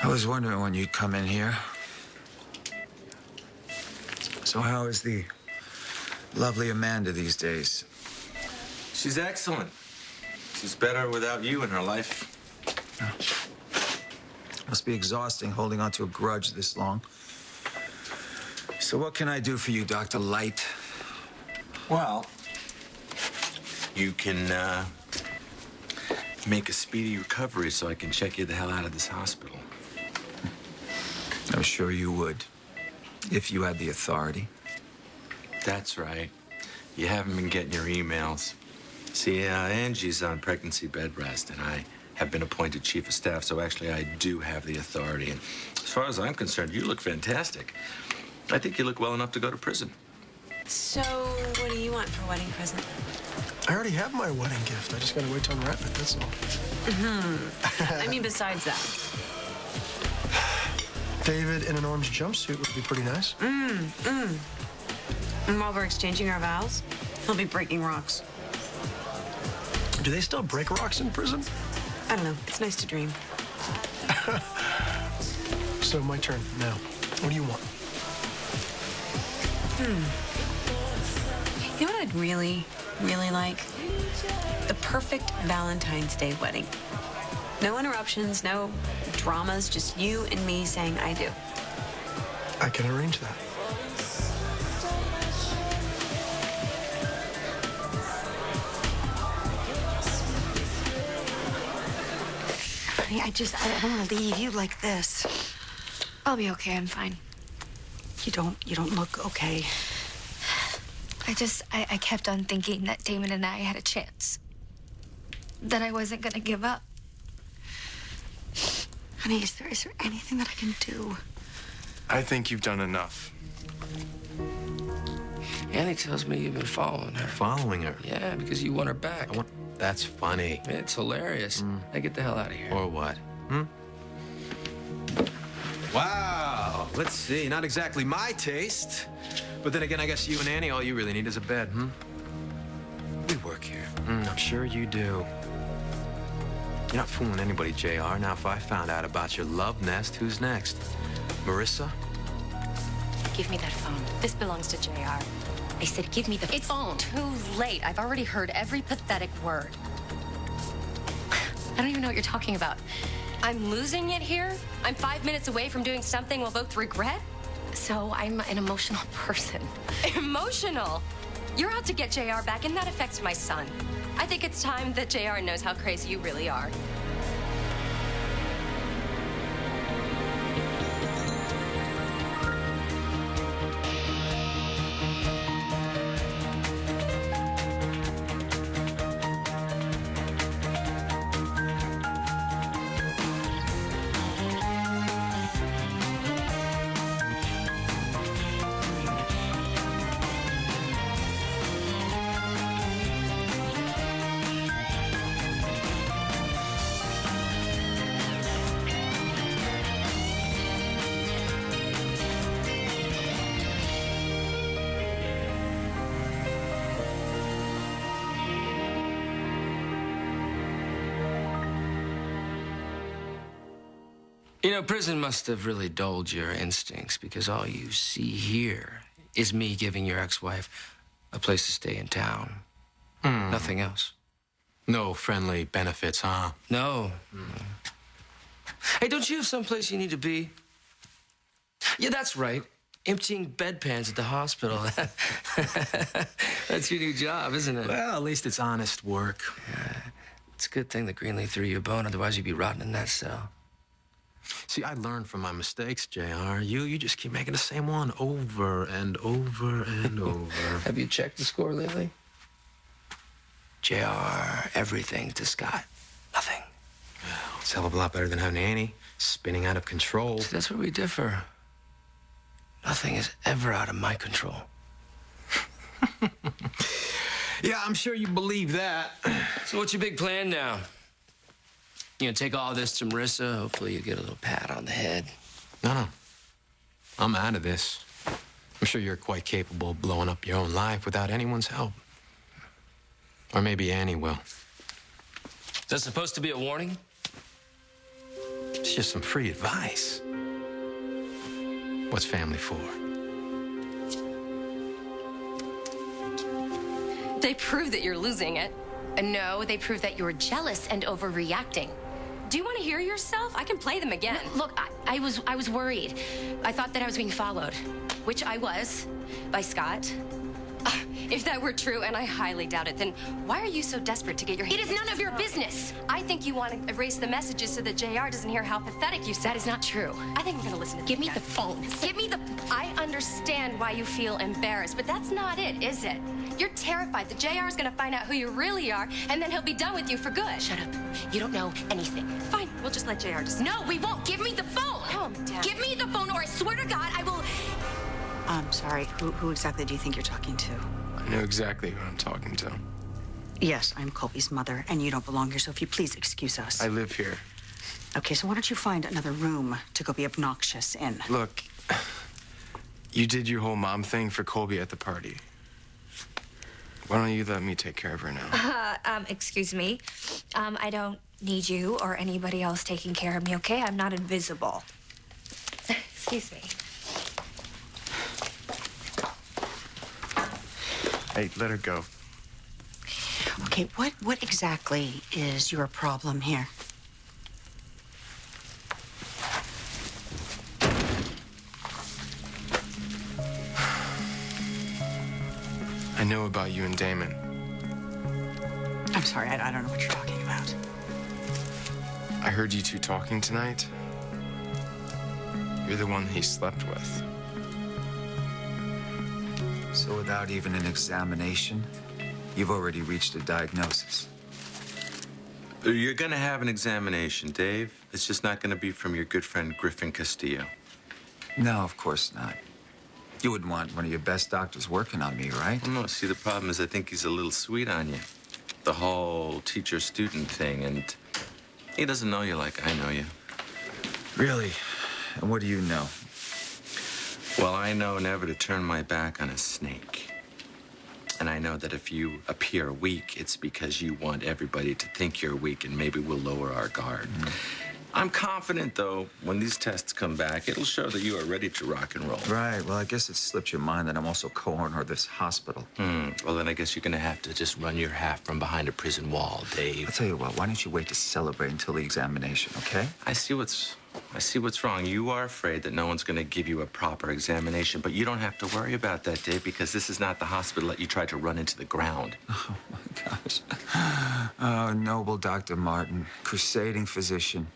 I was wondering when you'd come in here. So how is the lovely Amanda these days? She's excellent. She's better without you in her life. Must be exhausting holding on to a grudge this long. So what can I do for you, Dr. Light? Well, you can make a speedy recovery so I can check you the hell out of this hospital. I'm sure you would, if you had the authority. That's right. You haven't been getting your emails. See, Angie's on pregnancy bed rest, and I have been appointed chief of staff, so actually I do have the authority. And as far as I'm concerned, you look fantastic. I think you look well enough to go to prison. So, what do you want for a wedding present? I already have my wedding gift. I just gotta wait to unwrap it, that's all. I mean, besides that. David in an orange jumpsuit would be pretty nice. And while we're exchanging our vows, he'll be breaking rocks. Do they still break rocks in prison? I don't know. It's nice to dream. So my turn now. What do you want? You know what I'd really, really like? The perfect Valentine's Day wedding. No interruptions, no dramas, just you and me saying I do. I can arrange that. Honey, I don't want to leave you like this. I'll be okay. I'm fine. You don't look okay. I kept on thinking that Damon and I had a chance. That I wasn't gonna give up. Honey, is there anything that I can do? I think you've done enough. Annie tells me you've been following her. Following her? Yeah, because you want her back. That's funny. It's hilarious. Now get the hell out of here. Or what? Wow. Let's see. Not exactly my taste. But then again, I guess you and Annie, all you really need is a bed, We work here. I'm sure you do. You're not fooling anybody, JR. Now, if I found out about your love nest, who's next? Marissa? Give me that phone. This belongs to JR. I said, give me the phone. It's too late. I've already heard every pathetic word. I don't even know what you're talking about. I'm losing it here? I'm 5 minutes away from doing something we'll both regret? So I'm an emotional person. Emotional? You're out to get JR back, and that affects my son. I think it's time that JR knows how crazy you really are. You know, prison must have really dulled your instincts because all you see here is me giving your ex-wife a place to stay in town. Nothing else. No friendly benefits, huh? No. Hey, don't you have someplace you need to be? Yeah, that's right. Emptying bedpans at the hospital. That's your new job, isn't it? Well, at least it's honest work. It's a good thing that Greenlee threw you a bone, otherwise you'd be rotting in that cell. See, I learned from my mistakes, JR. You just keep making the same one over and over and over. Have you checked the score lately? JR, everything to Scott. Nothing. Well, it's a hell of a lot better than having Annie spinning out of control. See, that's where we differ. Nothing is ever out of my control. Yeah, I'm sure you believe that. So what's your big plan now? You gonna take all this to Marissa? Hopefully you get a little pat on the head. No. I'm out of this. I'm sure you're quite capable of blowing up your own life without anyone's help. Or maybe Annie will. Is that supposed to be a warning? Shut just some free advice. What's family for? They prove that you're losing it. No, they prove that you're jealous and overreacting. Do you want to hear yourself? I can play them again. Look, I was worried. I thought that I was being followed, which I was, by Scott. If that were true, and I highly doubt it, then why are you so desperate to get your hands? It is none of your business. I think you want to erase the messages so that JR doesn't hear how pathetic you said. That is not true. I think I'm going to listen to Give me again. the phone. Give me the... I understand why you feel embarrassed, but that's not it, is it? You're terrified that JR is going to find out who you really are, and then he'll be done with you for good. Shut up. You don't know anything. Fine, we'll just let JR decide. No, we won't. Give me the phone. Calm down. Give me the phone, or I swear to God, I will... I'm sorry. Who exactly do you think you're talking to? I know exactly who I'm talking to. Yes, I'm Colby's mother, and you don't belong here, so if you please excuse us. I live here. Okay, so why don't you find another room to go be obnoxious in? Look, you did your whole mom thing for Colby at the party. Why don't you let me take care of her now? Excuse me. I don't need you or anybody else taking care of me, okay? I'm not invisible. Excuse me. Hey, let her go. Okay, what exactly is your problem here? I know about you and Damon. I'm sorry, I don't know what you're talking about. I heard you two talking tonight. You're the one he slept with. So without even an examination, you've already reached a diagnosis. You're going to have an examination, Dave. It's just not going to be from your good friend Griffin Castillo. No, of course not. You wouldn't want one of your best doctors working on me, right? No, see, the problem is I think he's a little sweet on you. The whole teacher-student thing, and he doesn't know you like I know you. Really? And what do you know? Well, I know never to turn my back on a snake. And I know that if you appear weak, it's because you want everybody to think you're weak, and maybe we'll lower our guard. I'm confident, though, when these tests come back, it'll show that you are ready to rock and roll. Right. Well, I guess it slipped your mind that I'm also co-owner of this hospital. Well, then I guess you're going to have to just run your half from behind a prison wall, Dave. I'll tell you what, why don't you wait to celebrate until the examination, okay? I see what's wrong. You are afraid that no one's going to give you a proper examination, but you don't have to worry about that, Dave, because this is not the hospital that you tried to run into the ground. Oh, my gosh. Oh, noble Dr. Martin, crusading physician.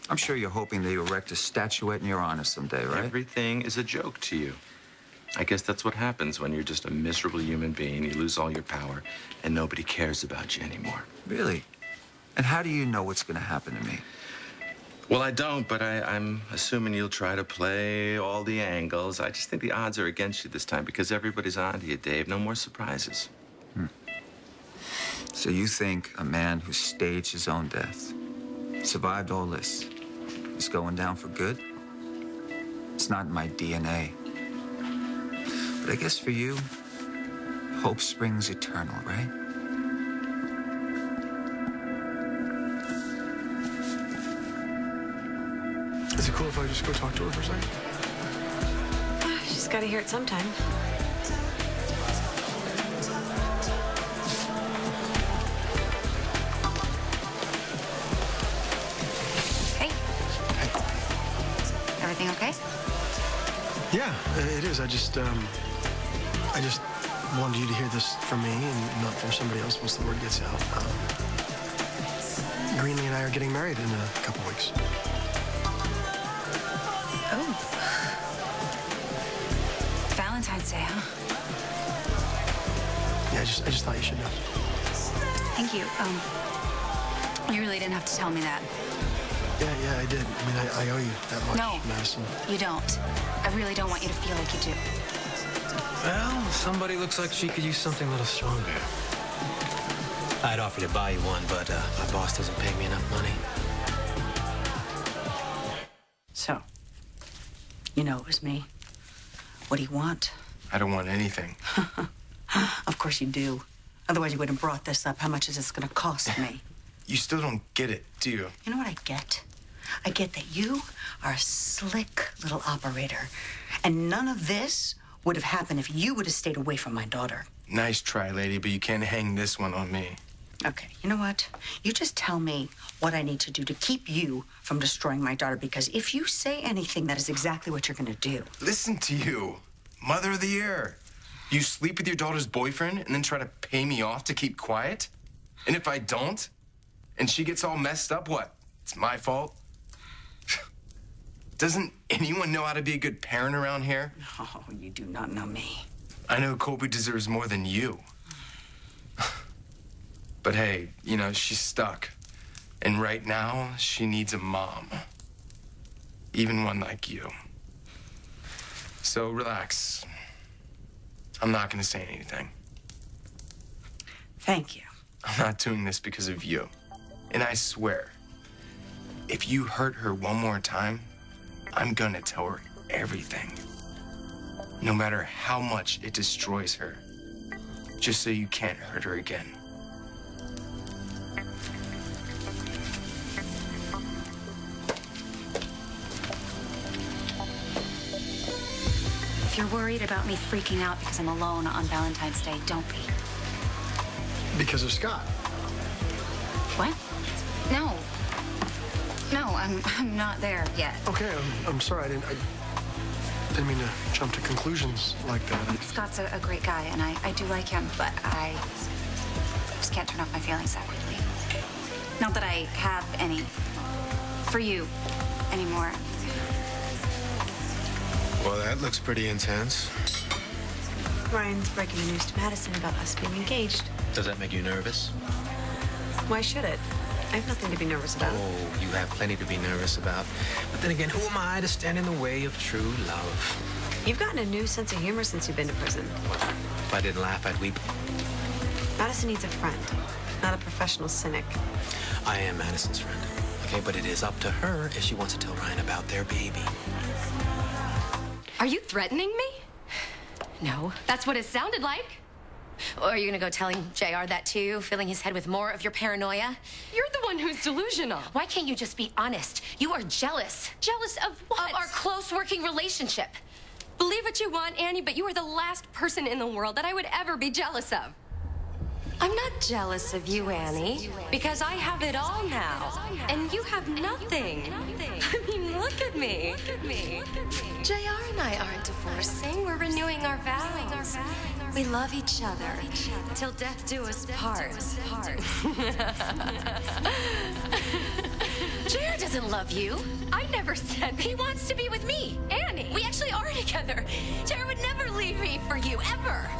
I'm sure you're hoping they erect a statuette in your honor someday, right? Everything is a joke to you. I guess that's what happens when you're just a miserable human being. You lose all your power, and nobody cares about you anymore. Really? And how do you know what's going to happen to me? Well, I don't, but I'm assuming you'll try to play all the angles. I just think the odds are against you this time because everybody's on to you, Dave. No more surprises. So you think a man who staged his own death, survived all this, is going down for good? It's not in my DNA. But I guess for you, hope springs eternal, right? Is it cool if I just go talk to her for a second? She's got to hear it sometime. Hey. Everything okay? Yeah, it is. I just wanted you to hear this from me and not from somebody else once the word gets out. Greenlee and I are getting married in a couple weeks. Oh. Valentine's Day, huh? Yeah, I just thought you should know. Thank you. You really didn't have to tell me that. Yeah, I did. I mean, I owe you that much, No. Madison. You don't. I really don't want you to feel like you do. Well, somebody looks like she could use something a little stronger. I'd offer to buy you one, but my boss doesn't pay me enough money. So, you know it was me. What do you want? I don't want anything. Of course you do. Otherwise you wouldn't have brought this up. How much is this going to cost me? You still don't get it, do you? You know what I get? I get that you are a slick little operator. And none of this would have happened if you would have stayed away from my daughter. Nice try, lady, but you can't hang this one on me. Okay, you know what? You just tell me what I need to do to keep you from destroying my daughter, because if you say anything, that is exactly what you're gonna do. Listen to you. Mother of the year. You sleep with your daughter's boyfriend and then try to pay me off to keep quiet? And if I don't, and she gets all messed up, what? It's my fault? Doesn't anyone know how to be a good parent around here? Oh, you do not know me. I know Colby deserves more than you. But hey, you know, she's stuck. And right now, she needs a mom. Even one like you. So relax. I'm not gonna say anything. Thank you. I'm not doing this because of you. And I swear, if you hurt her one more time, I'm gonna tell her everything. No matter how much it destroys her. Just so you can't hurt her again. If you're worried about me freaking out because I'm alone on Valentine's Day, don't be. Because of Scott. What? No. No, I'm not there yet. Okay, I'm sorry. I didn't mean to jump to conclusions like that. Scott's a great guy, and I do like him, but I just can't turn off my feelings that quickly. Not that I have any for you anymore. Well, that looks pretty intense. Ryan's breaking the news to Madison about us being engaged. Does that make you nervous? Why should it? I have nothing to be nervous about. Oh, you have plenty to be nervous about. But then again, who am I to stand in the way of true love? You've gotten a new sense of humor since you've been to prison. If I didn't laugh, I'd weep. Madison needs a friend, not a professional cynic. I am Madison's friend, okay? But it is up to her if she wants to tell Ryan about their baby. Are you threatening me? No. That's what it sounded like. Or are you gonna go telling JR that too, filling his head with more of your paranoia? You're the one who's delusional. Why can't you just be honest? You are jealous. Jealous of what? Of our close working relationship. Believe what you want, Annie, but you are the last person in the world that I would ever be jealous of. I'm not jealous of you, Annie, because I have it all now, and you have nothing. I mean, look at me. JR and I aren't divorcing. We're renewing our vows. We love each other till death do us part. JR doesn't love you. I never said. He wants to be with me, Annie. We actually are together. JR would never leave me for you, ever.